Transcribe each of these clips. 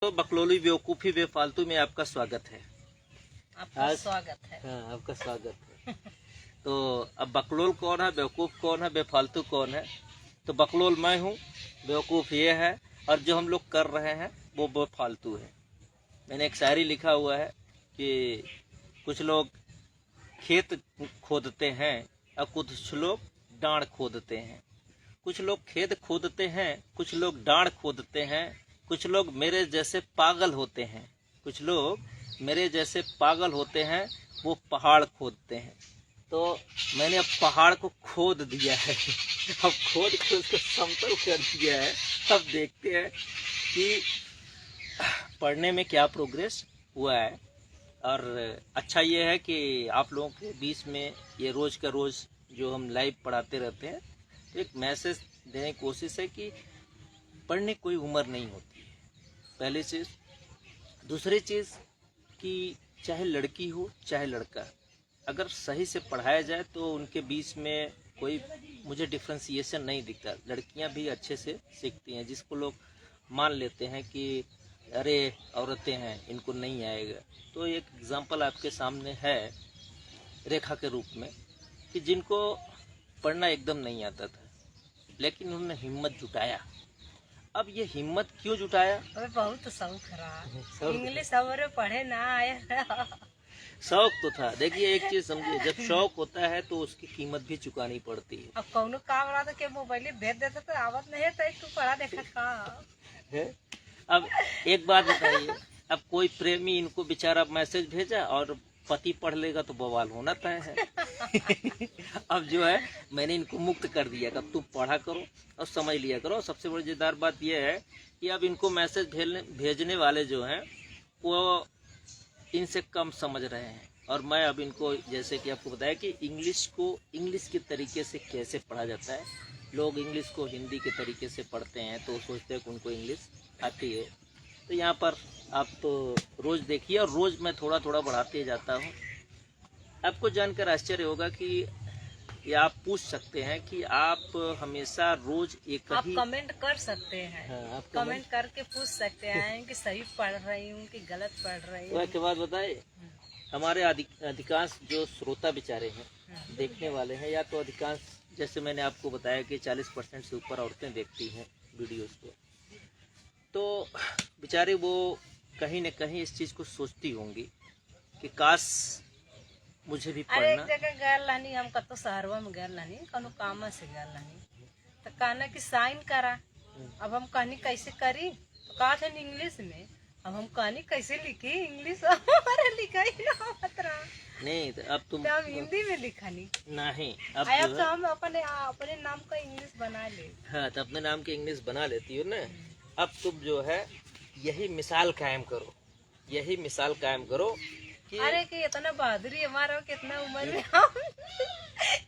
तो बकलोली बेवकूफ़ी बेफालतू में आपका स्वागत है। आपका स्वागत है। हाँ, आपका स्वागत है। तो अब बकलोल कौन है, बेवकूफ़ कौन है, बेफालतू कौन है? तो बकलोल मैं हूँ, बेवकूफ़ ये है, और जो हम लोग कर रहे हैं वो बेफालतू है। मैंने एक शायरी लिखा हुआ है कि कुछ लोग खेत खोदते हैं और कुछ लोग डांड खोदते हैं। कुछ लोग खेत खोदते हैं, कुछ लोग डांड खोदते हैं, कुछ लोग मेरे जैसे पागल होते हैं, कुछ लोग मेरे जैसे पागल होते हैं, वो पहाड़ खोदते हैं। तो मैंने अब पहाड़ को खोद दिया है। अब खोद के उसको समतल कर दिया है। अब देखते हैं कि पढ़ने में क्या प्रोग्रेस हुआ है। और अच्छा ये है कि आप लोगों के बीच में ये रोज़ का रोज़ जो हम लाइव पढ़ाते रहते हैं, तो एक मैसेज देने की कोशिश है कि पढ़ने कोई उम्र नहीं होती है, पहली चीज़। दूसरी चीज़ कि चाहे लड़की हो चाहे लड़का, अगर सही से पढ़ाया जाए तो उनके बीच में कोई मुझे डिफ्रेंसिएशन नहीं दिखता। लड़कियां भी अच्छे से सीखती हैं, जिसको लोग मान लेते हैं कि अरे औरतें हैं, इनको नहीं आएगा। तो एक एग्जांपल आपके सामने है रेखा के रूप में, कि जिनको पढ़ना एकदम नहीं आता था, लेकिन उन्होंने हिम्मत जुटाया। अब ये हिम्मत क्यों जुटाया? अबे बहुत शौक रहा। शौक इंग्लिश हमारे पढ़े ना आया। शौक तो था। देखिए एक चीज समझिए, जब शौक होता है तो उसकी कीमत भी चुकानी पड़ती अब कौनो काम रहा था कि मोबाइल भेज देता तो आवत नहीं तो तू पढ़ा देखा का है। अब एक बात बताइए, अब कोई प्रेमी इनको बेचारा मैसेज भेजा और पति पढ़ लेगा तो बवाल होना तय है। अब जो है मैंने इनको मुक्त कर दिया कि अब तुम पढ़ा करो और समझ लिया करो। सबसे बड़ी मजेदार बात यह है कि अब इनको मैसेज भेजने वाले जो हैं वो इनसे कम समझ रहे हैं। और मैं अब इनको, जैसे कि आपको बताया कि इंग्लिश को इंग्लिश के तरीके से कैसे पढ़ा जाता है। लोग इंग्लिश को हिंदी के तरीके से पढ़ते हैं तो सोचते हैं कि उनको इंग्लिश आती है। तो यहाँ पर आप तो रोज़ देखिए, और रोज़ मैं थोड़ा थोड़ा बढ़ाते जाता हूँ। आपको जानकर आश्चर्य होगा कि या आप पूछ सकते हैं कि आप हमेशा रोज एक आप ही कमेंट कर सकते हैं। हाँ, आप कमेंट करके पूछ सकते हैं कि सही पढ़ रही हूँ कि गलत पढ़ रही हूँ। के बाद बताए, हमारे अधिकांश जो श्रोता बेचारे हैं, देखने वाले हैं, या तो अधिकांश, जैसे मैंने आपको बताया कि 40% से ऊपर औरतें देखती हैं वीडियोस को, तो बेचारे वो कहीं न कहीं इस चीज़ को सोचती होंगी कि काश मुझे भी अरे एक पढ़ना। जगह गए रहनी, हम कतो शहरवा में गए रहनी, कौनो काम से गए रहनी, तो कहना कि साइन करा। अब हम कहनी कैसे करी, तो कहा था इंग्लिश में। अब हम कहनी कैसे लिखी इंग्लिश, हमारे लिखा ही ना मत रहा। नहीं तो अब तुम तो हम हिंदी में लिखनी नहीं, अब आया, जो तो है, हम अपने अपने नाम का इंग्लिश बना ले। हाँ, तो अपने नाम के इंग्लिश बना लेती हो ना। अब तुम जो है यही मिसाल कायम करो, यही मिसाल कायम करो कि अरे कि इतना बहादुरी हमारा, कितना उम्र में हम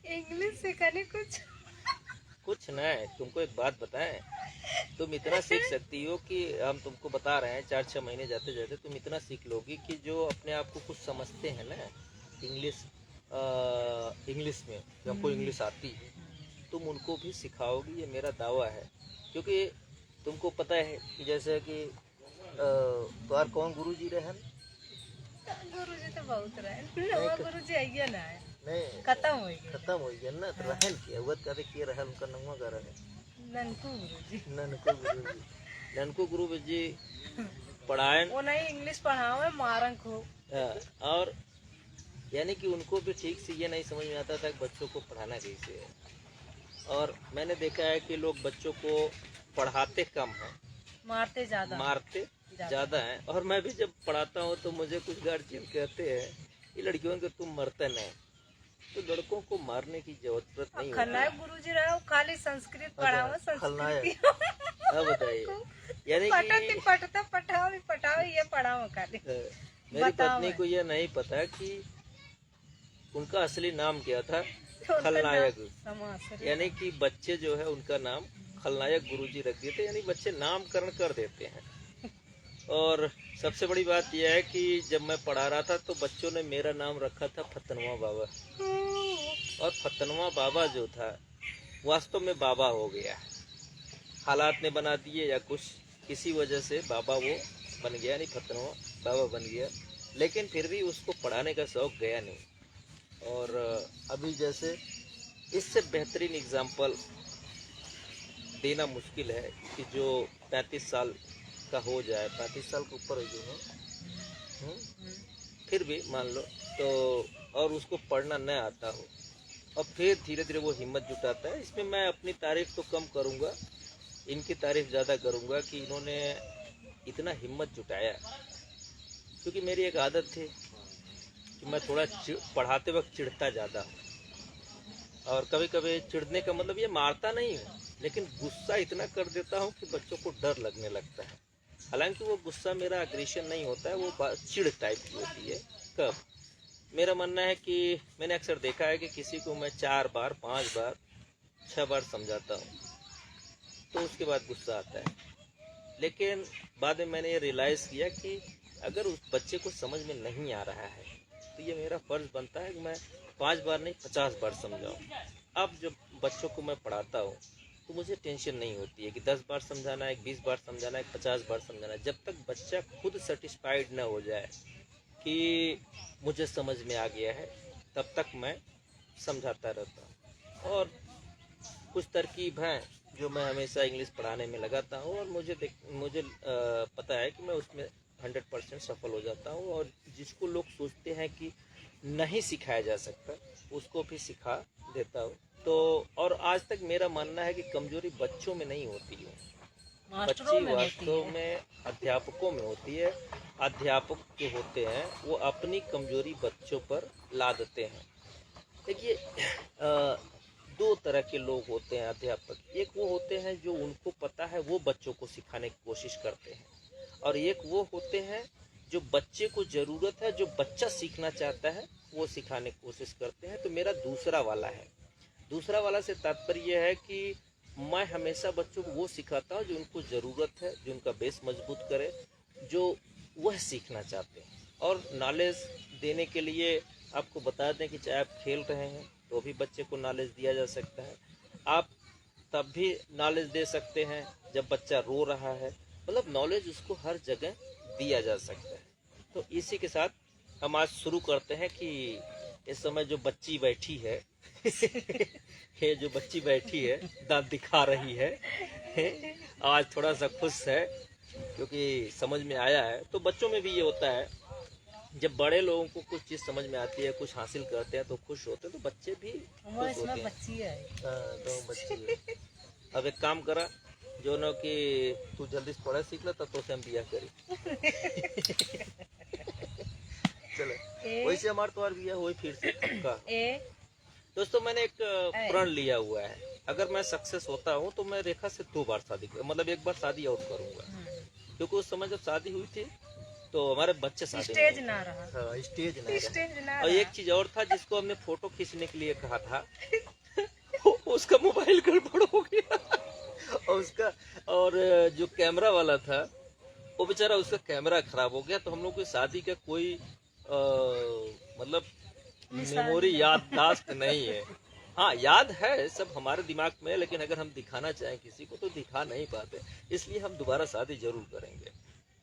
इंग्लिश सीखने कुछ न है। तुमको एक बात बताएं, तुम इतना सीख सकती हो कि हम तुमको बता रहे हैं, 4-6 महीने जाते जाते तुम इतना सीख लोगी कि जो अपने आप को कुछ समझते हैं ना इंग्लिश इंग्लिश में, जो हमको इंग्लिश आती है, तुम उनको भी सिखाओगी, ये मेरा दावा है। क्योंकि तुमको पता है कि जैसे कि तुम्हार कौन गुरु जी रहे? गुरु जी तो बहुत रहे, गुरु जी आइए ना है, नहीं, खत्म हो गया। खत्म हो गया ना। तो रहन किया हुआ कहते किए रहन, उनका नंगा का रहे ननकू गुरु जी। ननको गुरु जी पढ़ाएं। वो नहीं इंग्लिश पढ़ावे मारन को। और यानी कि उनको भी ठीक से ये नहीं समझ में आता था कि बच्चों को पढ़ाना कैसे है। और मैंने देखा है कि लोग बच्चों को पढ़ाते कम हैं, मारते ज़्यादा हैं। और मैं भी जब पढ़ाता हूँ तो मुझे कुछ गार्जियन कहते हैं कि लड़कियों को तुम मरते नहीं, तो लड़कों को मारने की जरूरत नहीं होती। खलनायक गुरु जी रहे, खाली संस्कृत पढ़ावा, संस्कृत। अब बताइए, यानी कि पटाओ ये पढ़ाओ खाली। मेरी पत्नी को यह नहीं पता कि उनका असली नाम क्या था, खलनायक। यानी कि बच्चे जो है उनका नाम खलनायक गुरुजी रख देते, यानी बच्चे नामकरण कर देते हैं। और सबसे बड़ी बात यह है कि जब मैं पढ़ा रहा था तो बच्चों ने मेरा नाम रखा था फतनवा बाबा। और फतनवा बाबा जो था वास्तव में बाबा हो गया, हालात ने बना दिए या कुछ किसी वजह से बाबा वो बन गया, नहीं फतनुमा बाबा बन गया, लेकिन फिर भी उसको पढ़ाने का शौक गया नहीं। और अभी जैसे इससे बेहतरीन एग्जाम्पल देना मुश्किल है कि जो 35 साल का हो जाए, 35 साल के ऊपर जो है, फिर भी मान लो तो, और उसको पढ़ना न आता हो, और फिर धीरे धीरे वो हिम्मत जुटाता है। इसमें मैं अपनी तारीफ तो कम करूँगा, इनकी तारीफ ज़्यादा करूँगा कि इन्होंने इतना हिम्मत जुटाया। क्योंकि मेरी एक आदत थी कि मैं थोड़ा पढ़ाते वक्त चिढ़ता ज़्यादा हूँ, और कभी कभी चिढ़ने का मतलब ये मारता नहीं हूँ, लेकिन गुस्सा इतना कर देता हूँ कि बच्चों को डर लगने लगता है। हालांकि वो गुस्सा मेरा अग्रेशन नहीं होता है, वो चिढ़ टाइप की होती है। कब मेरा मानना है कि मैंने अक्सर देखा है कि किसी को मैं 4 बार 5 बार 6 बार समझाता हूँ तो उसके बाद गुस्सा आता है, लेकिन बाद में मैंने ये रियलाइज़ किया कि अगर उस बच्चे को समझ में नहीं आ रहा है तो ये मेरा फ़र्ज़ बनता है कि मैं 5 बार नहीं 50 बार समझाऊँ। अब जब बच्चों को मैं पढ़ाता हूँ तो मुझे टेंशन नहीं होती है कि 10 बार समझाना है, 20 बार समझाना है, 50 बार समझाना है। जब तक बच्चा खुद सेटिस्फाइड ना हो जाए कि मुझे समझ में आ गया है, तब तक मैं समझाता रहता हूँ। और कुछ तरकीब हैं जो मैं हमेशा इंग्लिश पढ़ाने में लगाता हूँ, और मुझे पता है कि मैं उसमें 100% सफल हो जाता हूँ। और जिसको लोग सोचते हैं कि नहीं सिखाया जा सकता, उसको भी सिखा देता हूँ। तो और आज तक मेरा मानना है कि कमजोरी बच्चों में नहीं होती है, बच्ची वास्तव में अध्यापकों में होती है। अध्यापक जो होते हैं वो अपनी कमजोरी बच्चों पर ला देते हैं। देखिए, 2 तरह के लोग होते हैं अध्यापक। एक वो होते हैं जो उनको पता है वो बच्चों को सिखाने की कोशिश करते हैं, और एक वो होते हैं जो बच्चे को ज़रूरत है, जो बच्चा सीखना चाहता है वो सिखाने की कोशिश करते हैं। तो मेरा दूसरा वाला है। दूसरा वाला से तात्पर्य यह है कि मैं हमेशा बच्चों को वो सिखाता हूँ जो उनको ज़रूरत है, जो उनका बेस मजबूत करे, जो वह सीखना चाहते हैं। और नॉलेज देने के लिए आपको बता दें कि चाहे आप खेल रहे हैं तो भी बच्चे को नॉलेज दिया जा सकता है, आप तब भी नॉलेज दे सकते हैं जब बच्चा रो रहा है। मतलब नॉलेज उसको हर जगह दिया जा सकता है। तो इसी के साथ हम आज शुरू करते हैं कि इस समय जो बच्ची बैठी है ये जो बच्ची बैठी है दांत दिखा रही है, आज थोड़ा सा खुश है क्योंकि समझ में आया है। तो बच्चों में भी ये होता है, जब बड़े लोगों को कुछ चीज़ समझ में आती है, कुछ हासिल करते हैं तो खुश होते हैं, तो बच्चे भी खुश होते हैं। बच्ची है। तो बच्ची है। अब एक काम करा जो न कि तू जल्दी से पढ़ा सीख ला, तब तो से हम बिया करी। चलो वैसे हमारे तो बिया हुई फिर से पक्का। दोस्तों, मैंने एक प्रण लिया हुआ है, अगर मैं सक्सेस होता हूँ तो मैं रेखा से 2 बार शादी, मतलब 1 बार शादी और करूँगा। क्योंकि उस समय जब शादी हुई थी तो हमारे बच्चे शादी स्टेज ना रहा। हाँ, स्टेज ना और एक चीज और था जिसको हमने फोटो खींचने के लिए कहा था उसका मोबाइल गड़बड़ हो गया और उसका, और जो कैमरा वाला था वो बेचारा, उसका कैमरा खराब हो गया। तो हम लोग की शादी का कोई मतलब मेमोरी याददाश्त नहीं है। हाँ, याद है सब हमारे दिमाग में, लेकिन अगर हम दिखाना चाहें किसी को तो दिखा नहीं पाते, इसलिए हम दोबारा शादी जरूर करेंगे,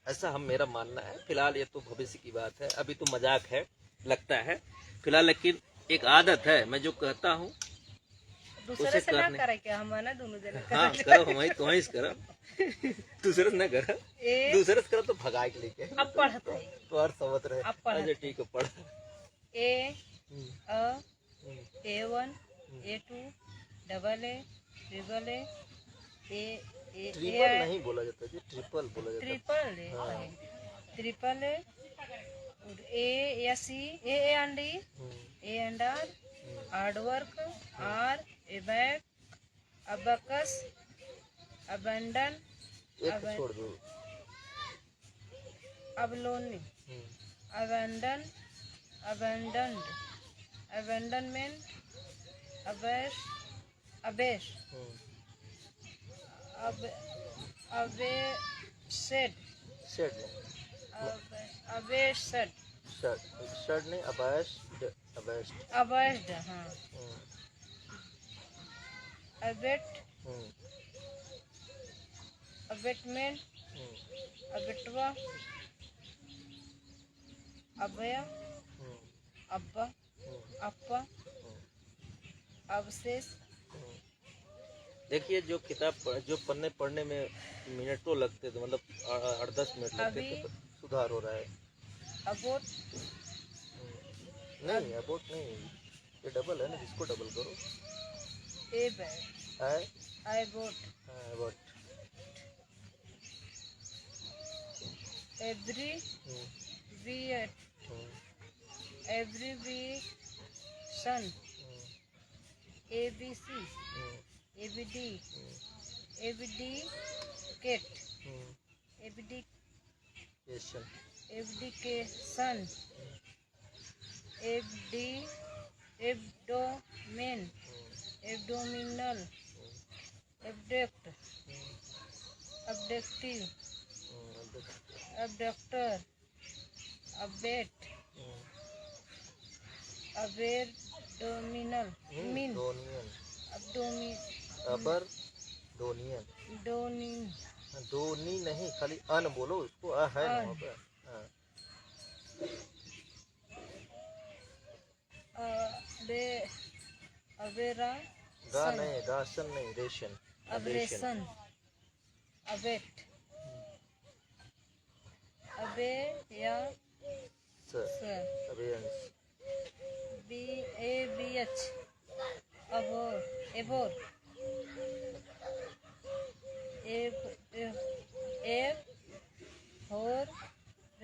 ऐसा हम मेरा मानना है। फिलहाल ये तो भविष्य की बात है, अभी तो मजाक है लगता है फिलहाल, लेकिन एक आदत है, मैं जो कहता हूँ दूसरे से ना करे क्या, हम ना दोनों जने हाँ करो, हमारी तो वहीं करो, दूसरे से ना करो, दूसरे से करो तो भगा के लेके अब पढ़ते हैं तो और समझ रहे। अच्छा ठीक है, पढ़। A1 A2 double A triple A triple नहीं बोला जाता जी, ट्रिपल बोला जाता है। Triple A C A and E A and R hard work are aback abacus abandon छोड़ दो, अबलोनी अबंडन अबंडन्ड अबंडनमेंट अबेश अबेश अब अबे सेड शेड अबेश सेड शेड नहीं, अबेस्ट अबेस्ट हाँ अबेट अबेटमेंट अबेटवा, अभया, अब्बा, अप्पा, अवशेष। देखिए जो जो पढ़ने में मिनटों लगते थे, मतलब 8-10 मिनट लगते थे, तो सुधार हो रहा है। अबोट, नहीं अबोट नहीं, ये डबल है ना, जिसको डबल करो। Abbot, abbot, every wheat, every week, son, ABC, ABD, abdicate, abdication, abdomen, abdominal, abduct, abductive, abductor, abet, abdominal, अबर डोनियन, डोनी नहीं, खाली अन बोलो उसको, है वहाँ पे। अबेरा, गा नहीं, राशन नहीं, रेशन, अबरेशन, अबेट, अबे या अबेयंस, BABH, अबोर, एबोर,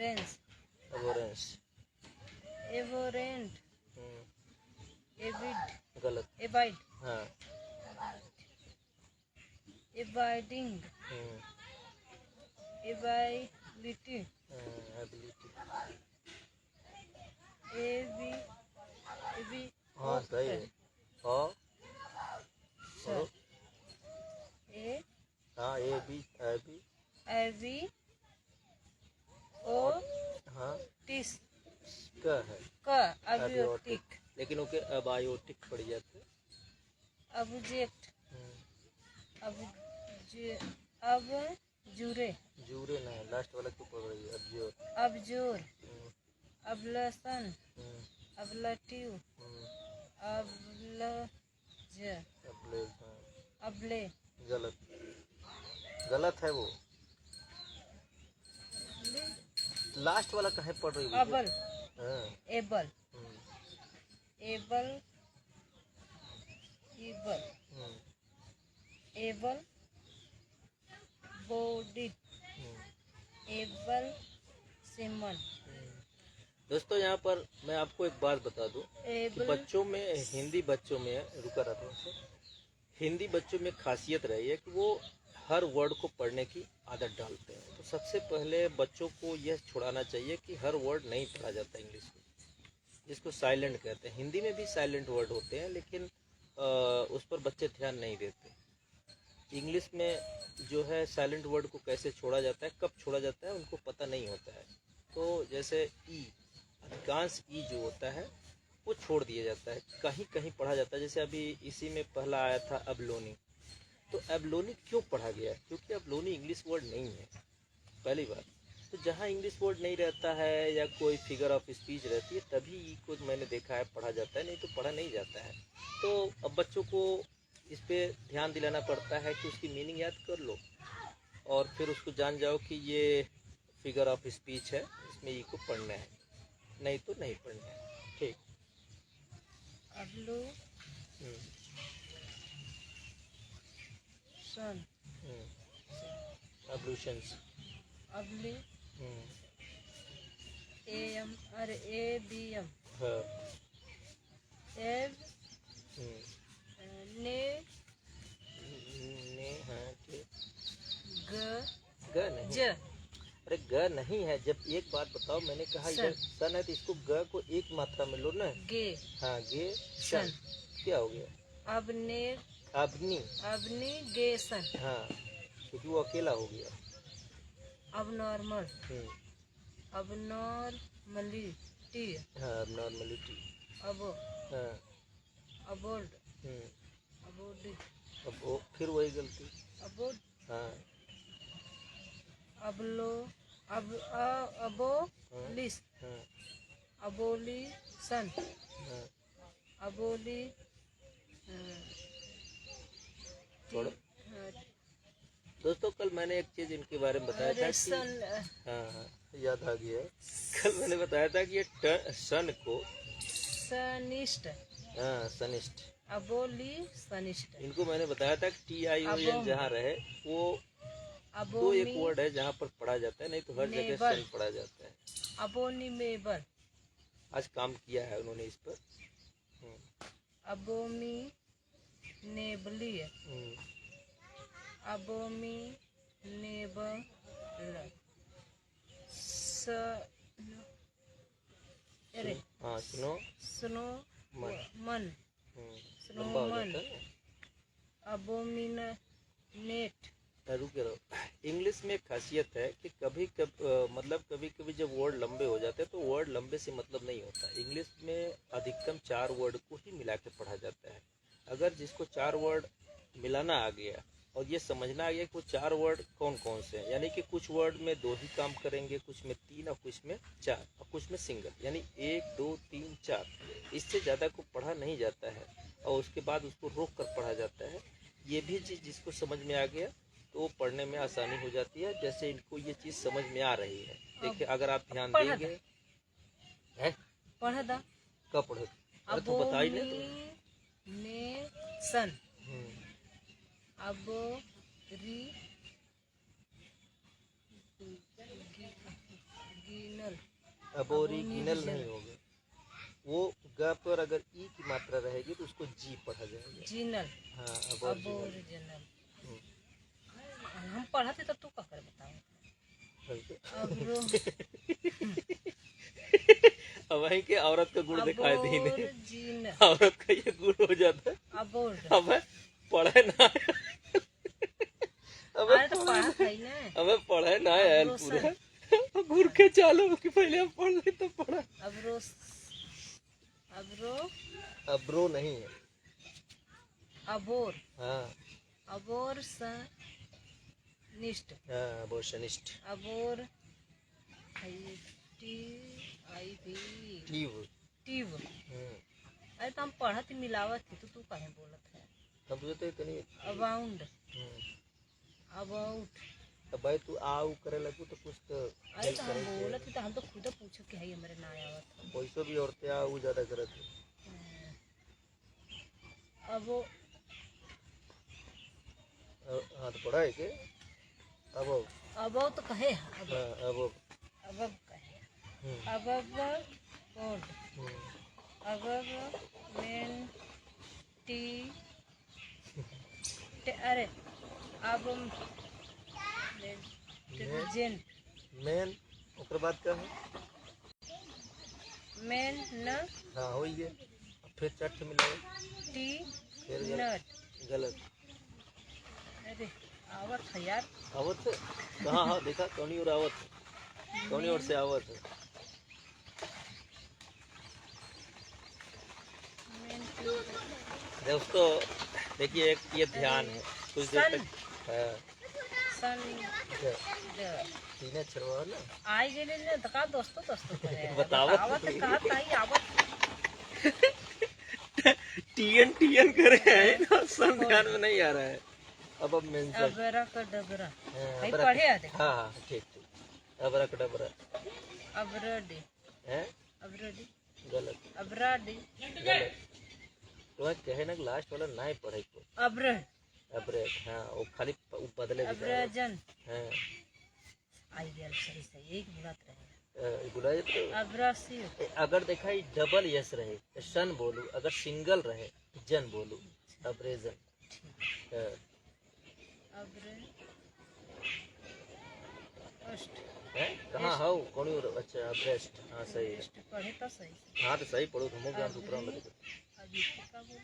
एबोरेंस, अबोरेंस, एबोरेंट, एबिड, गलत, एबाइड, हाँ, एबाइडिंग, एबाइलिटी, एबिलिटी, एबी, हाँ सही है। और हाँ, एबी ओ हाँ टिस का है, अबियोटिक, लेकिन ओके अबायोटिक पड़ जाते। अबजेक्ट, अब जूरे, जूरे नहीं, लास्ट वाला क्यों पड़ रही है, अबजोर, अबजोर, अबलसन, अबलटिव, अबलज, अबले, गलत, गलत है वो, लास्ट वाला कहाँ पड़ रही है, able, able, able, ible, able, body, able, सिमन। दोस्तों यहाँ पर मैं आपको एक बात बता दूं कि बच्चों में, हिंदी बच्चों में, रुका रहा था, हिंदी बच्चों में खासियत रही है कि वो हर वर्ड को पढ़ने की आदत डालते हैं। तो सबसे पहले बच्चों को यह छुड़ाना चाहिए कि हर वर्ड नहीं पढ़ा जाता इंग्लिश में, जिसको साइलेंट कहते हैं। हिंदी में भी साइलेंट वर्ड होते हैं, लेकिन उस पर बच्चे ध्यान नहीं देते। इंग्लिश में जो है साइलेंट वर्ड को कैसे छोड़ा जाता है, कब छोड़ा जाता है, उनको पता नहीं होता है। तो जैसे ई, अधिकांश ई जो होता है वो छोड़ दिया जाता है, कहीं कहीं पढ़ा जाता है। जैसे अभी इसी में पहला आया था एबलोनी, तो एबलोनी क्यों पढ़ा गया, क्योंकि एबलोनी इंग्लिश वर्ड नहीं है, पहली बात। तो जहाँ इंग्लिश वर्ड नहीं रहता है या कोई फिगर ऑफ स्पीच रहती है, तभी ई को मैंने देखा है पढ़ा जाता है, नहीं तो पढ़ा नहीं जाता है। तो अब बच्चों को इस पर ध्यान दिलाना पड़ता है कि उसकी मीनिंग याद कर लो और फिर उसको जान जाओ कि ये फिगर ऑफ स्पीच है, इसमें ई को पढ़ना है, नहीं तो नहीं पढ़ना है। ठीक, अब्लूशंस, अबली, एम, अरे एबीएम, एब, ने, ग नहीं, अरे ग नहीं है। जब एक बात बताओ, मैंने कहा इधर सन है तो इसको ग को एक मात्रा में लो ना, गे, हाँ गे सन, क्या हो गया, अबने, अबनी, अबनी गेसन, हाँ क्योंकि वो अकेला हो गया। अब नॉर्मल, अब नॉर्मलिटी, हाँ अब नॉर्मलिटी, अब, हाँ अबोर्ड, अबोर्डी, अब फिर वही गलती, अबोर्ड, हाँ अबलो अबोलिस हाँ, अबोलिशन हाँ, अबोली छोड़ो। दोस्तों कल मैंने एक चीज इनके बारे में बताया था कि हाँ हाँ याद आ गया। कल मैंने बताया था कि ये सन को सनिष्ठ हाँ सनिष्ठ, अबोली सनिष्ठ इनको मैंने बताया था कि TION जहाँ रहे वो दो एक वर्ड है जहाँ पर पढ़ा जाता है, नहीं तो हर जगह सन पढ़ा जाता है। अबोनिमेबल आज काम किया है उन्होंने इस पर। अबोमी नेबली अबोमी नेबल अरे हाँ सुनो स्नो मन लंबा हो जाता है। अबोमिनेट रुके रहो। इंग्लिश में एक खासियत है कि कभी कभी जब वर्ड लंबे हो जाते हैं तो वर्ड लंबे से मतलब नहीं होता। इंग्लिश में अधिकतम 4 वर्ड को ही मिला के पढ़ा जाता है। अगर जिसको 4 वर्ड मिलाना आ गया और ये समझना आ गया कि वो 4 वर्ड कौन कौन से हैं, यानी कि कुछ वर्ड में 2 ही काम करेंगे, कुछ में 3 और कुछ में 4 और कुछ में सिंगल, यानी 1 2 3 4, इससे ज़्यादा को पढ़ा नहीं जाता है और उसके बाद उसको रोक कर पढ़ा जाता है। ये भी चीज़ जिसको समझ में आ गया तो वो पढ़ने में आसानी हो जाती है। जैसे इनको ये चीज़ समझ में आ रही है, देखिए अगर आप ध्यान देंगे है पढ़ दा कब पढ़े, अरे तो बता ही नहीं सन अबोरी गिनल अब ओरिजिनल नहीं होगा वो। ग पर अगर ई की मात्रा रहेगी तो उसको जी पढ़ा जाएगा। जिनल हाँ अबोरिजिनल हम पढ़ा थे तो तू का कर बताओ। अबरो अब वही के औरत का गुण दिखाई दी नहीं, अबोरिजिनल औरत का ये गुण हो जाता है। अबोर्ड अब पढ़े ना अरे तो पढ़ा था ही ना हमें पढ़े ना आयल पूरा घूर के चालो कि पहले हम पढ़ ले तो पढ़ा। अबरो अबरो अब्रो नहीं है, अबोर हाँ अबोर सनिष्ठ हाँ अबोर्शनिस्ट अबोर टीव। टीव अरे तो हम पढ़ा थी मिलावत थी तो तू काहे बोलत है। हम तुझे तो इतनी अबाउंड अबाउट अब भाई तू आऊ करे लगू तो कुछ तो अरे तो हम बोलत थी तो हम तो खुद पूछो कि है हमारे ना आवत वैसे भी औरतें आऊ ज्यादा करत है। अब हाँ तो पढ़ा है के अब तो कहे अब अब कहे अब बोर्ड अब मेन टी अरे अब जेन मेन ओकर बाद क्या है मेन न हाँ हो गया। फिर चट मिलाओ टी फिर नट गलत। अरे आवत है यार आवत है कहाँ? हाँ देखा कौनी और आवत है, कौनी और से आवत है। दोस्तों देखिए एक ये ध्यान है कुछ देर तक सन तीन छड़वा ना आई गेले ने दका दोस्तों करे बतावत आवत कहा ताई आवत टीएन करे है ना, सन ध्यान में नहीं आ रहा है। अब मेंशन अबरा का डबरा भाई अबरा पढ़े आ देख हाँ हाँ ठीक ठीक अबरा का डबरा अबरडी है अबरडी गलत अबराडी गलत। तो कहे ना लास्ट वाला नहीं पढ़े को अब्रह अब्रेड हाँ वो खाली बदले अब्रजन हाँ आई गेल सही सही एक बुलात रहे बुलाए तो अब्रासी अगर देखा ही डबल यस रहे सन बोलू, अगर सिंगल रहे जन बोलू अब्रेजन। अब्रे अष्ट है कहाँ हो कौन अच्छा अब्रेस्ट हाँ सही है। पढ़े तो सही हाँ तो सही पढ़ो तुम ज्ञान दूसरा लगे अभी का बोल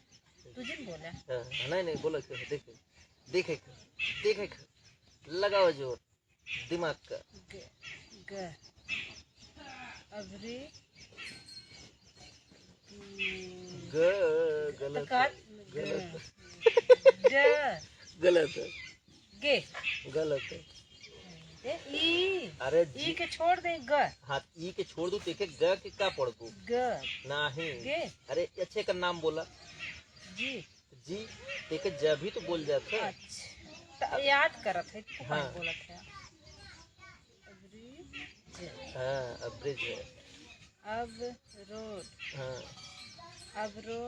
तुझे बोला नहीं नहीं बोलो देखे देखे देखे लगाओ जोर दिमाग का ग अबरी गलत गलत ड गलत है गे गलत है ई अरे ई के छोड़ दे ग हाँ ई के छोड़ दू देखे ग के का पढ़ दू ग नहीं गे अरे अच्छे का नाम बोला जी जी देखे ज भी तो बोल जाते अच्छा तो याद करत है तू हाँ। हाँ। बोलत है ब्रिज हाँ अब ब्रिज है अब रोड हाँ अब रो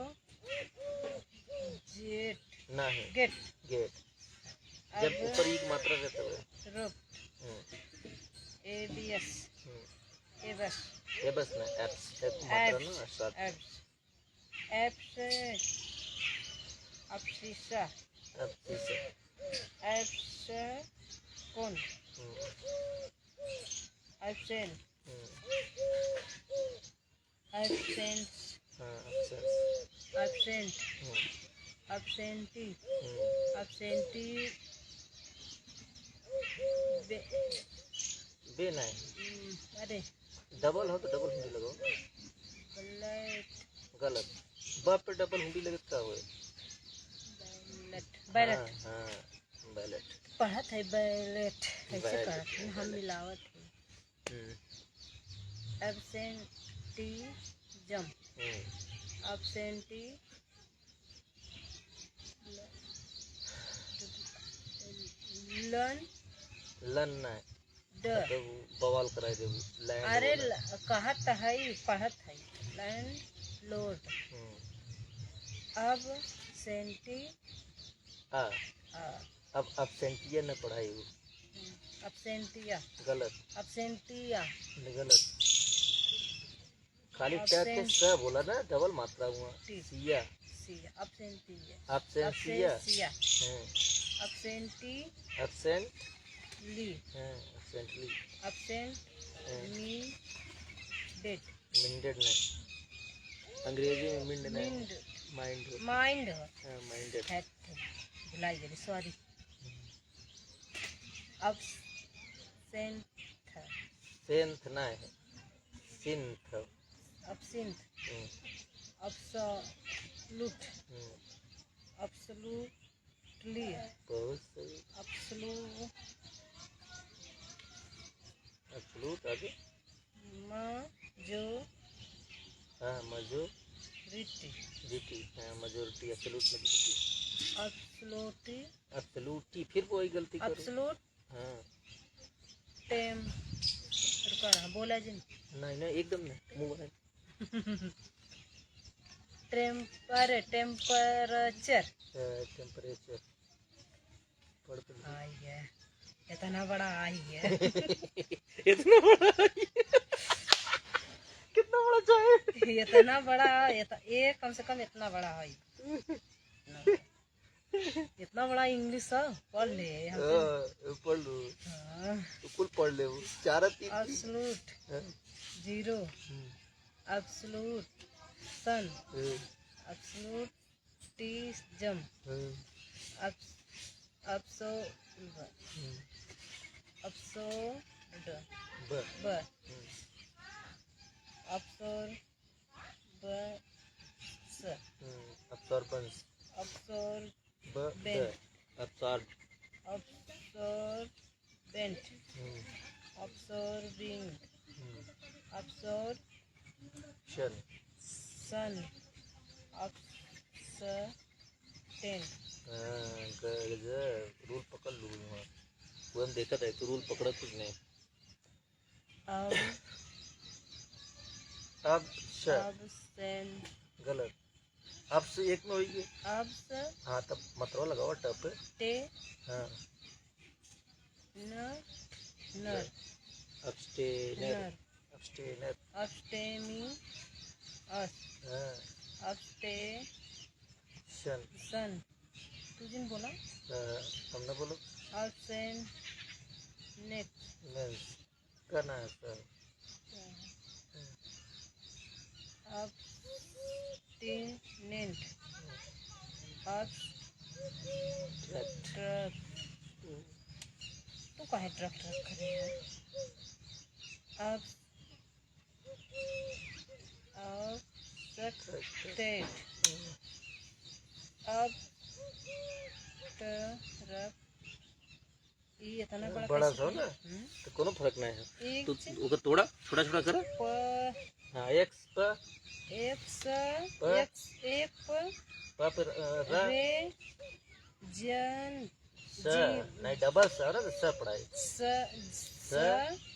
जेट नहीं गेट गेट जब ऊपर ई की मात्रा रहता है रोप एबीएस एबस ये बस ना एप्स एक मात्रा ना साथ एप्स एप्स अब शीशा अब इसे एप्स कौन एब्सेंट एब्सेंट हाँ एब्सेंस एब्सेंट एब्सेंटी एब्सेंटी बे नहीं अरे डबल हो तो डबल हिंदी लगाओ बैलेट गलत बाप पे डबल हिंदी लगे क्या हुए बैलेट हाँ बैलेट पढ़त है बैलेट ऐसे बैलेट, करत है हम मिलावत है एब्सेंटीजम एब्सेंटी लर्न लन नहीं द तो बवाल कराई दे लैंड अरे कहत है पढ़त है लैंड लोड अब सेंटी आ आ, अब एब्सेंटिया न पढ़ाई हो absentia गलत absentia गलत खाली क्या के स बोला ना डबल मात्रा हुआ T. Siya sia absentia एब्सेंसिया absentia absenti absent li एब्सेंटली absent me dead मिंडेड नहीं अंग्रेजी में मिंड नहीं mind माइंड mind माइंडेड है भुलाई गई सॉरी absent सेंथ नहीं है सिंथ absent absolute absolutely बहुत सही absolute एब्सोल्यूट आगे हाँ majority जीटी हाँ मेजोरिटी एब्सोल्यूट मेजोरिटी absolute एब्सोल्यूटी फिर वही गलती करो absolute हाँ टेम रुका रहा बोला जी नहीं नहीं एकदम नहीं मुंह बनाए टेम्परेचर टेम्परेचर पढ़ पे आई है इतना बड़ा आई है इतना बड़ा कितना बड़ा चाहिए इतना बड़ा ये कम से कम इतना बड़ा है इतना बड़ा इंग्लिश है पढ़ ले पढ़ लो हाँ कुल पढ़ ले वो चार तीन absolute जीरो absolute सन absolutism absurd absorbance absorbent absorbed absorbent absorbing absorption sun abstain rule पकड़ लू वहाँ वो हम देखा था तो रूल पकड़ा कुछ नहीं अब absent गलत अब से एक में होगी हाँ तब मतलब लगाओ टप हाँ नर abstainer abstainer abstaining us हाँ abstention तू जिन बोला हमने बोलो absent next means करना है सर abstinent abstract तू काहे ट्रक करे है abstracted अब ये इतना बड़ा बड़ा कैसे सा हो ना, करी? तो कोनो फर्क नहीं है। एक तो ओके थोड़ा छोटा छोटा करो। प हाँ, एक्स प एक फिर र रे जन स, नहीं डबल स ना, तो स पढ़ाई स स।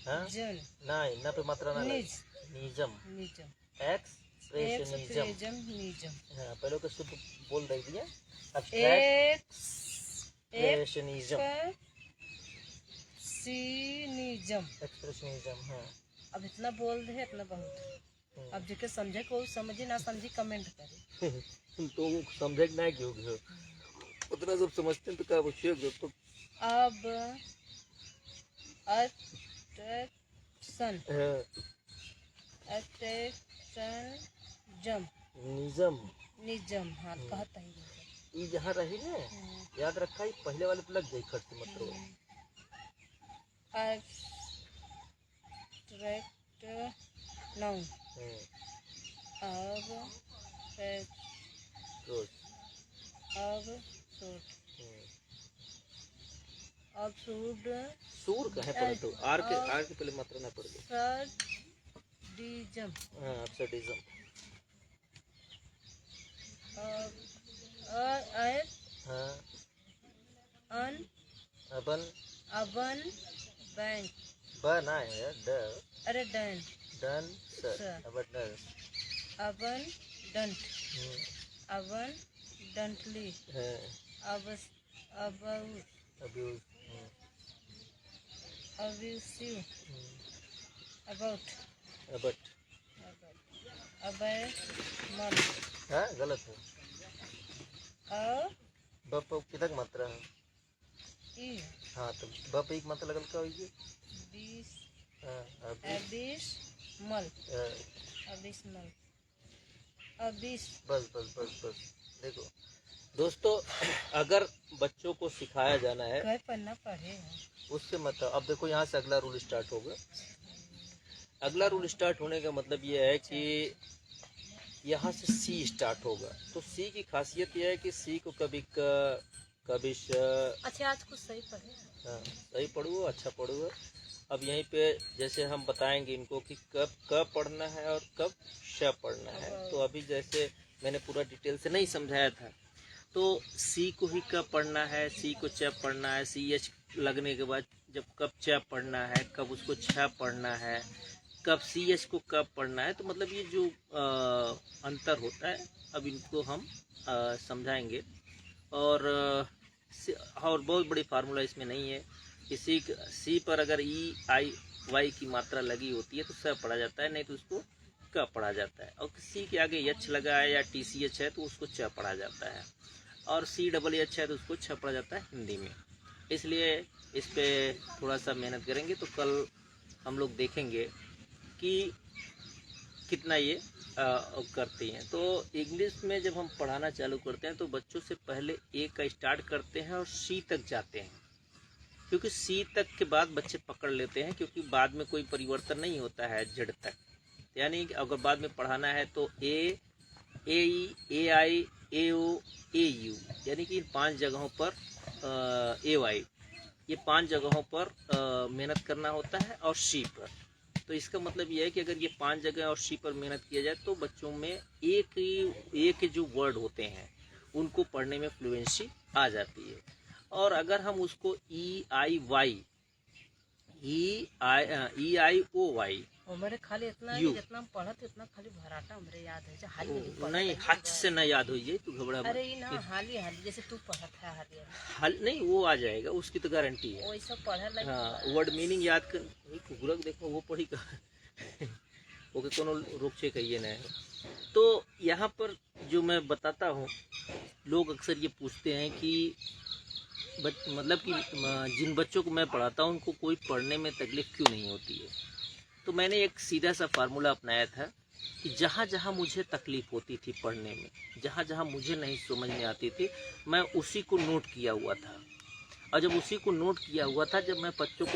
हाँ जन नहीं, ना पे मात्रा ना लगे। निज निजम, निजम एक्सप्रेशनिज्म। निजम हाँ, पहले को शुद्ध बोल रही दिया, एक्सप्रेशनिज्म। एक्सप्रेशनिज्म। हाँ। अब इतना बोल दे इतना बहुत। अब जेके समझे को समझी ना समझी कमेंट करे। तो समझे ना क्यों क्यों उतना सब समझते हैं तो क्या पूछिए तो। अब अट्रैक्शन जम निजम। हाँ कहता ही ये जहाँ रही ना, याद रखा, ये पहले वाले पे लग गई खर्च मत रो। Attract noun. अब रोज अब सूर कहे पड़े तो आर के पहले मात्रा ना पड़ गई। डिजम। हाँ, absurdism। हाँ, अबन बैंक। बना है ड। अरे done done sir, Aban don't अबन डंटली अब अब्यूज, अब्यूसिव अबाउट अबट। अबैनॉर्मल। हाँ गलत है। अब बप कितक मात्रा है? ई। हाँ, तो बप एक मात्रा लगल का होगी? Abysmal abysmal Abish. बस बस बस बस। देखो दोस्तों, अगर बच्चों को सिखाया जाना है कई पन्ना पढ़े हैं उससे मतलब, अब देखो यहाँ से अगला रूल स्टार्ट होगा। अगला रूल स्टार्ट होने का मतलब ये है कि यहाँ से सी स्टार्ट होगा। तो सी की खासियत यह है कि सी को कभी क, कभी श। अच्छा, आज कुछ सही पढ़े। हाँ, सही पढ़ो, अच्छा पढ़ो। अब यहीं पे जैसे हम बताएंगे इनको कि कब पढ़ना है और कब श पढ़ना है। तो अभी जैसे मैंने पूरा डिटेल से नहीं समझाया था, तो सी को ही कब पढ़ना है, सी को च पढ़ना है, सी एच लगने के बाद जब कब च पढ़ना है, कब उसको छ पढ़ना है, कब सी एच को कब पढ़ना है। तो मतलब ये जो अंतर होता है, अब इनको हम समझाएंगे। और बहुत बड़ी फार्मूला इसमें नहीं है। किसी सी पर अगर ई आई वाई की मात्रा लगी होती है तो स पढ़ा जाता है, नहीं तो उसको क पढ़ा जाता है। और सी के आगे एच लगा है या टी सी एच है तो उसको च पढ़ा जाता है, और सी डबल एच है तो उसको छ पढ़ा जाता है हिंदी में। इसलिए इस पे थोड़ा सा मेहनत करेंगे तो कल हम लोग देखेंगे कि कितना ये करती हैं। तो इंग्लिश में जब हम पढ़ाना चालू करते हैं तो बच्चों से पहले ए का स्टार्ट करते हैं और सी तक जाते हैं, क्योंकि सी तक के बाद बच्चे पकड़ लेते हैं, क्योंकि बाद में कोई परिवर्तन नहीं होता है जेड तक। यानी अगर बाद में पढ़ाना है तो ए ई ए आई ए ओ ए यू, यानी कि इन 5 जगहों पर ए वाई, ये 5 जगहों पर मेहनत करना होता है, और सी पर। तो इसका मतलब ये है कि अगर ये 5 जगह और सी पर मेहनत किया जाए तो बच्चों में एक जो वर्ड होते हैं उनको पढ़ने में फ्लुएंसी आ जाती है। और अगर हम उसको ई आई ओ वाई हमारे खाली इतना यू, जितना हम पढ़ा तो इतना खाली भराटा हमरे याद है जो हाल नहीं हाथ से न याद हो जाए तो घबरा। अरे ये ना हाली जैसे तू पढ़ा था हाल नहीं, वो आ जाएगा, उसकी तो गारंटी है। वो सब पढ़ा लगे। हाँ, वर्ड मीनिंग याद कर कुकुरक देखो वो पढ़ी का ओके, कोनो रोक छे कहिए ना है। तो यहाँ पर जो मैं बताता हूँ, लोग अक्सर ये पूछते हैं कि मतलब कि जिन बच्चों को मैं पढ़ाता हूँ उनको कोई पढ़ने में तकलीफ क्यों नहीं होती है। तो मैंने एक सीधा सा फार्मूला अपनाया था कि जहाँ जहाँ मुझे तकलीफ होती थी पढ़ने में, जहाँ जहाँ मुझे नहीं समझ में आती थी, मैं उसी को नोट किया हुआ था। और जब उसी को नोट किया हुआ था, जब मैं बच्चों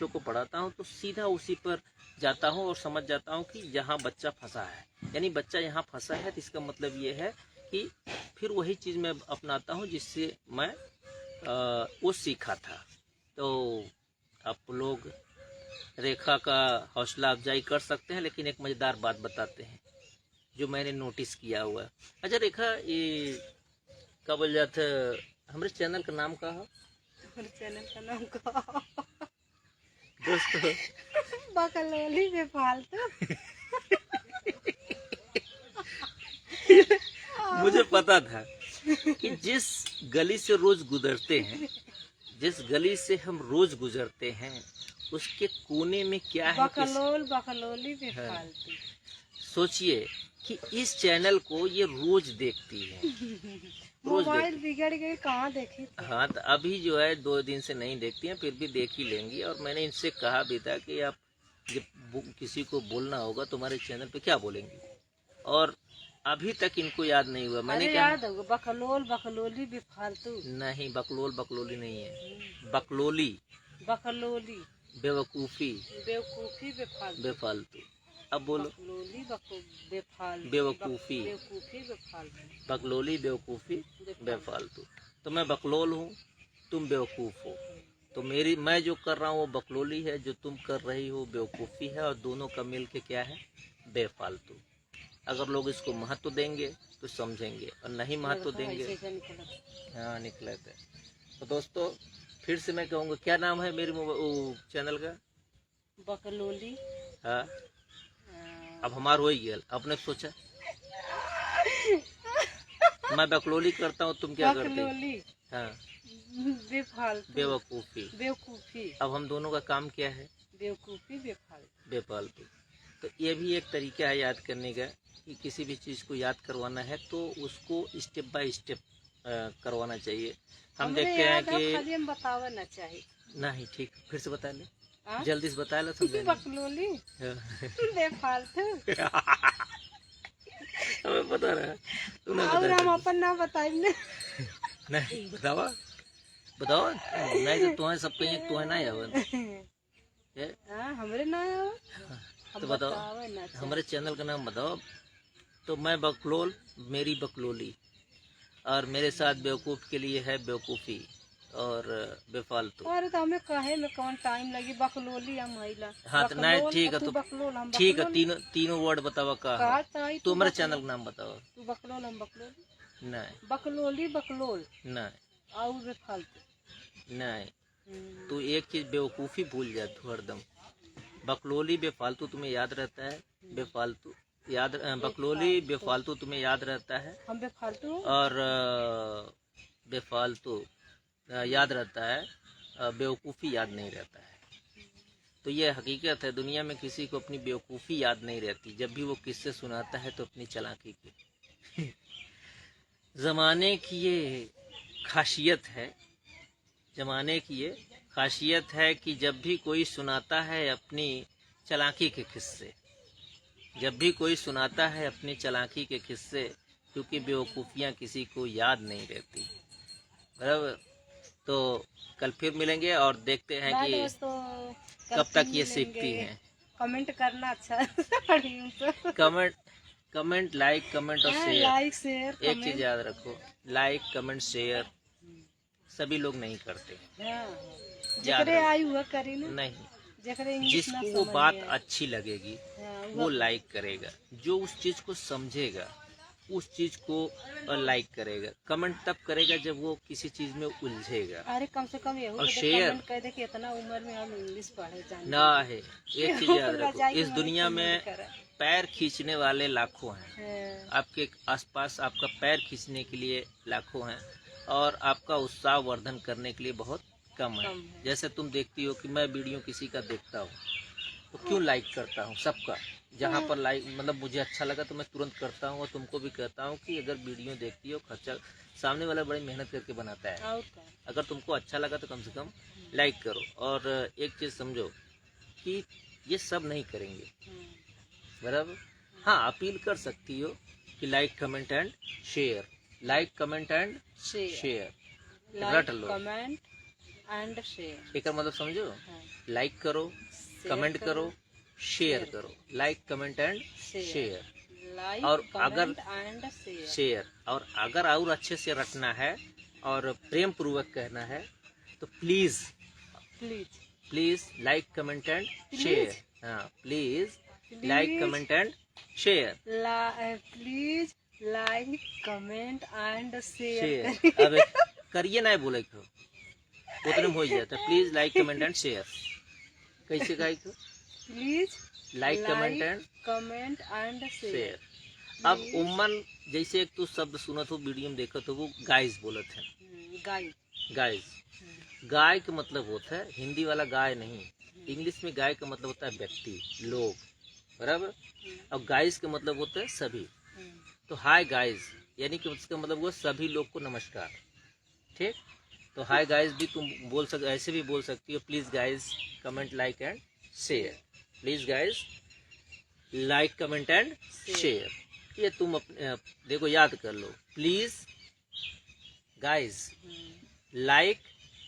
को पढ़ाता हूँ तो सीधा उसी पर जाता हूँ और समझ जाता हूँ कि यहाँ बच्चा फंसा है, यानी बच्चा यहाँ फंसा है। तो इसका मतलब ये है कि फिर वही चीज़ मैं अपनाता हूँ जिससे मैं वो सीखा था। तो आप लोग रेखा का हौसला अफजाई कर सकते हैं, लेकिन एक मज़ेदार बात बताते हैं जो मैंने नोटिस किया हुआ है। अच्छा रेखा, ये क्या बोल जाता हमारे चैनल का नाम का है? हमारे चैनल का नाम का दोस्तों बकलोली बेफालतू। मुझे पता था कि जिस गली से रोज गुजरते हैं, जिस गली से हम रोज गुजरते हैं, उसके कोने में क्या है कि बकलोली बेफालतू। सोचिए कि इस चैनल को ये रोज देखती है, रोज मोबाइल बिगड़ गई, कहाँ देखी थी? हाँ, तो अभी जो है 2 दिन से नहीं देखती हैं, फिर भी देख ही लेंगी। और मैंने इनसे कहा भी था कि आप जब किसी को बोलना होगा तुम्हारे चैनल पे क्या बोलेंगी, और अभी तक इनको याद नहीं हुआ। मैंने अरे कहा याद होगा, बकलोली बेफालतू। नहीं, बकलोली नहीं है, बकलोली बकलोली बेवकूफ़ी बेवकूफी बेफालतू। बेफालतू। अब बोलो, बकलोली बेफालतू। बेवकूफ़ी बेवकूफी बेफालतू। बकलोली बेवकूफ़ी बेफालतू। तो मैं बकलोल हूँ, तुम बेवकूफ़ हो, तो मैं जो कर रहा हूँ वो बकलोली है, जो तुम कर रही हो बेवकूफ़ी है, और दोनों का मिल के क्या है? बेफालतू। अगर लोग इसको महत्व देंगे तो समझेंगे, और नहीं महत्व देंगे। हाँ, निकले थे। तो दोस्तों फिर से मैं कहूँगा, क्या नाम है मेरे चैनल का? बकलोली। हाँ, अब हमार हो ही गया। आपने सोचा मैं बकलोली करता हूँ, तुम क्या करते? बकलोली हाँ, बेफालतू बेवकूफ़ी। बेवकूफी। अब हम दोनों का काम क्या है? बेवकूफी बेफालतू। बेफालतू। तो ये भी एक तरीका है याद करने का, कि किसी भी चीज़ को याद करवाना है तो उसको स्टेप बाय स्टेप करवाना चाहिए। हम देखते हैं कि खाली हम बताना चाहिए। नहीं, ठीक, फिर से बता ले, हाँ? जल्दी से बता लो, समझे नहीं। बकलोली बेफालतू। हमें पता रहा, तूने और बता हम अपन ना बताएंगे। नहीं, बताओ बताओ, नहीं तो तुम्हें सब कहीं तुम्हें ना आवन। हाँ, हमरे ना आओ। तो बताओ, हमारे चैनल का नाम बताओ। तो मैं बकलोल, मेरी बकलोली, और मेरे साथ बेवकूफ़ के लिए है बेवकूफ़ी और बेफालतू। अरे तो हमें कहे में कौन टाइम लगी, बकलोली हम हईला। हाँ, तो नहीं, ठीक है, तो बकलोल हम ठीक है, बकलोल। तीनों वर्ड बताओ का है। कहा चाहिए तो हमारे चैनल का नाम बताओ। तू बकलोल हम बकलोल। नहीं बकलोली बकलोल नहीं और बेफालतू। नहीं, तू एक चीज बेवकूफ़ी भूल जा तू हरदम। बकलोली बेफालतू तुम्हें याद रहता है, बेफालतू याद, बकलोली बेफालतू तुम्हें याद रहता है, हम बेफालतू और बेफालतू याद रहता है, बेवकूफ़ी याद नहीं रहता है। तो ये हकीकत है, दुनिया में किसी को अपनी बेवकूफ़ी याद नहीं रहती। जब भी वो किस्से सुनाता है तो अपनी चालाकी की ज़माने की ये खासियत है, ज़माने की ये खासियत है कि जब भी कोई सुनाता है अपनी चालाकी के किस्से, जब भी कोई सुनाता है अपनी चालाकी के किस्से, क्योंकि बेवकूफ़ियाँ किसी को याद नहीं रहती। बराबर। तो कल फिर मिलेंगे और देखते हैं कि कब तक ये सीखती हैं। कमेंट करना अच्छा कमेंट लाइक कमेंट और शेयर। लाइक शेयर एक चीज़ याद रखो, लाइक कमेंट शेयर सभी लोग नहीं करते। जेकरे आई हुआ करी ना, नहीं, जिसको वो बात अच्छी लगेगी वो लाइक करेगा, जो उस चीज़ को समझेगा उस चीज़ को लाइक करेगा। कमेंट तब करेगा जब वो किसी चीज़ में उलझेगा। अरे कम से कम और शेयर कह दे कि इतना उम्र में हम इंग्लिश पढ़े जाने ना है। एक चीज़ याद रखो, इस दुनिया में पैर खींचने वाले लाखों हैं, आपके आसपास आपका पैर खींचने के लिए लाखों हैं, और आपका उत्साह वर्धन करने के लिए बहुत कम है। जैसे तुम देखती हो कि मैं वीडियो किसी का देखता हूँ तो क्यों लाइक करता हूँ सबका, जहाँ पर लाइक मतलब मुझे अच्छा लगा तो मैं तुरंत करता हूँ, और तुमको भी कहता हूँ कि अगर वीडियो देखती हो, खर्चा सामने वाला बड़ी मेहनत करके बनाता है, अगर तुमको अच्छा लगा तो कम से कम लाइक करो। और एक चीज़ समझो कि ये सब नहीं करेंगे, बराबर। हाँ, अपील कर सकती हो कि like comment and share, like comment and share, रट लो, कमेंट एंड शेयर। एक मतलब समझो, लाइक करो, कमेंट करो, शेयर करो, लाइक कमेंट एंड शेयर। और अगर शेयर और अच्छे से रटना है और प्रेम पूर्वक कहना है तो please please please like comment and share. हाँ, please like comment and share. Please like comment and share. Share अब करिए ना बोले को उतने में हो जाता। Please like comment and share कैसे गाय को? Please like comment and share. अब उम्मन जैसे एक तो शब्द सुनत हो वीडियो में देखत हो, वो गाइस बोलत है। गाइस गाय का मतलब होता है हिंदी वाला गाय नहीं, इंग्लिश में गाय का मतलब होता है व्यक्ति, लोग, बराबर। अब गाइस का मतलब होता है सभी। तो हाय गाइस यानी कि उसका मतलब वो सभी लोग को नमस्कार, ठीक। तो हाय गाइस भी तुम बोल सकते, ऐसे भी बोल सकती हो। Please guys comment like and share. Please guys like comment and share. ये तुम अपने देखो याद कर लो। Please guys like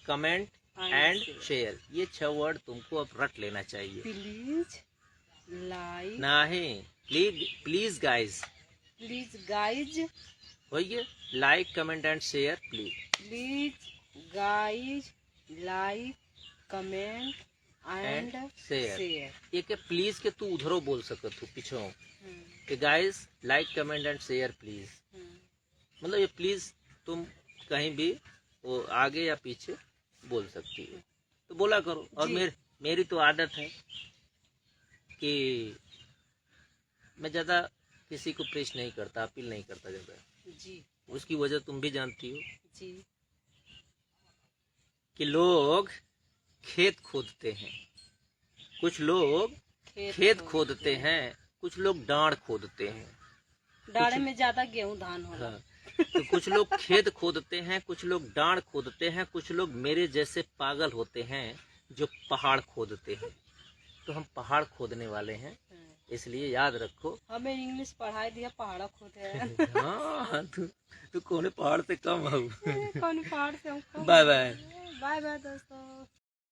comment and share, ये 6 वर्ड तुमको अब रट लेना चाहिए। प्लीज लाइक नहीं, प्लीज गाइस होइए like comment and share. Please guys like comment and share. ये के प्लीज के तू उधरो बोल सकत हो पीछो कि guys like comment and share please. मतलब ये प्लीज तुम कहीं भी वो आगे या पीछे बोल सकती हो, तो बोला करो। और मेरी तो आदत है कि मैं ज्यादा किसी को प्रेस नहीं करता, अपील नहीं करता ज्यादा जी। उसकी वजह तुम भी जानती हो जी, कि लोग खेत खोदते हैं, कुछ लोग खेत खोदते हैं, कुछ लोग डांड खोदते हैं। डांड में ज्यादा गेहूं धान होगा। हाँ, तो कुछ लोग खेत खोदते हैं, कुछ लोग डांड खोदते हैं, कुछ लोग मेरे जैसे पागल होते हैं जो पहाड़ खोदते हैं। तो हम पहाड़ खोदने वाले हैं, इसलिए याद रखो। हमें इंग्लिश पढ़ाई दिया, पहाड़ खोदे हैं। हाँ, तू कौन पहाड़ से कम हो? कौन पहाड़ से? बाय बाय बाय बाय दोस्तों।